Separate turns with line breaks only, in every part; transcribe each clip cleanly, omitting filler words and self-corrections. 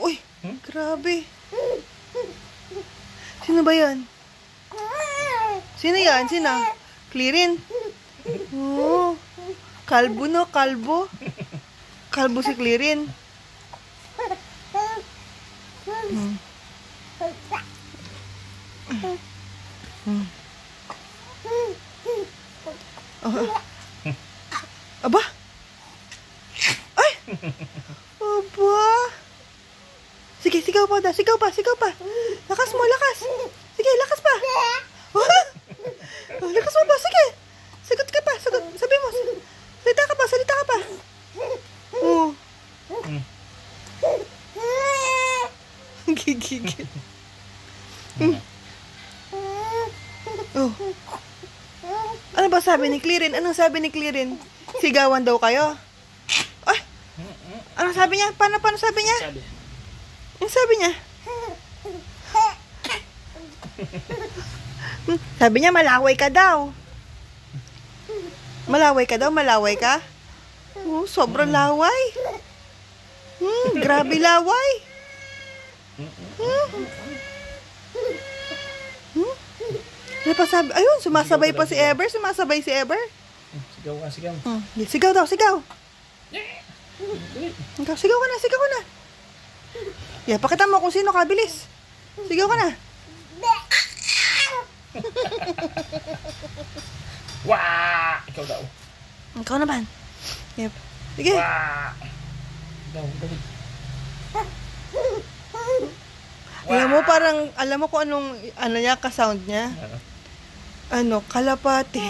Uy, grabe. Sino ba yan? Sino yan? Sino? Clearin? Oh, kalbo no, kalbo. Kalbo si Clearin. Aba? Ay! Aba! Sige, sigaw pa daw. Sigaw pa, sigaw pa. Lakas mo, lakas. Sige, lakas pa. Lakas mo pa, sige. Sagot ka pa, sagot. Sabi mo. Salita ka pa, salita ka pa. Oh. Gigigil. Oh. Ano ba sabi ni Clearin? Anong sabi ni Clearin? Sigawan daw kayo? Ay! Anong sabi niya? Paano sabi niya? Ano sabi niya? Sabi niya, malaway ka daw. Malaway ka daw? Malaway ka? Oh, sobrang laway. Grabe laway. Ano pa sabi? Ayun, sumasabay pa si Ever. Sumasabay si Ever.
Sigaw ka, sigaw.
Sigaw daw, sigaw. Sigaw ka na, sigaw ka na. Yeah, pakita mo kung sino ka, bilis. Sigaw ka na.
Wah! Ikaw daw.
Ikaw naman. Yep. Sige.
Wah! Daw.
Alam mo kung anong, niya, ka-sound niya? Kalapati.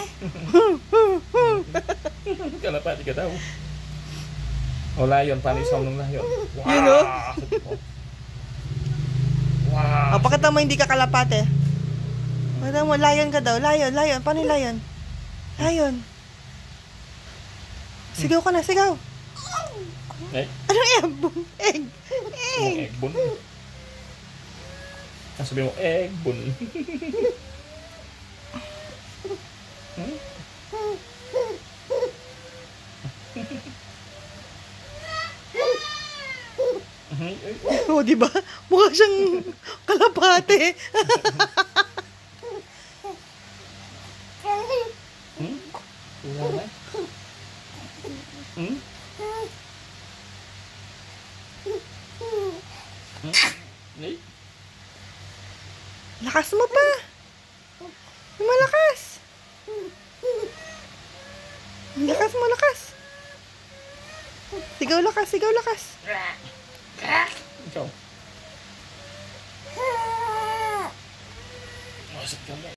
Kalapati ka daw. O, layon. Paano yung sound ng layon? Wow!
You know?
Wow!
Pakita mo hindi ka kalapati. Pakita mo, layon ka daw. Layon. Paano yung layon? Layon. Sigaw ka na, sigaw. Anong egbon? Egg.
Eggbon. Sabi mo, eggbon. Oh, di ba? Mukha siyang kalapate. Lakas mo pa. Malakas. Lakas mo, lakas. Sigaw lakas, sigaw lakas. Ikaw. Masat ka mo.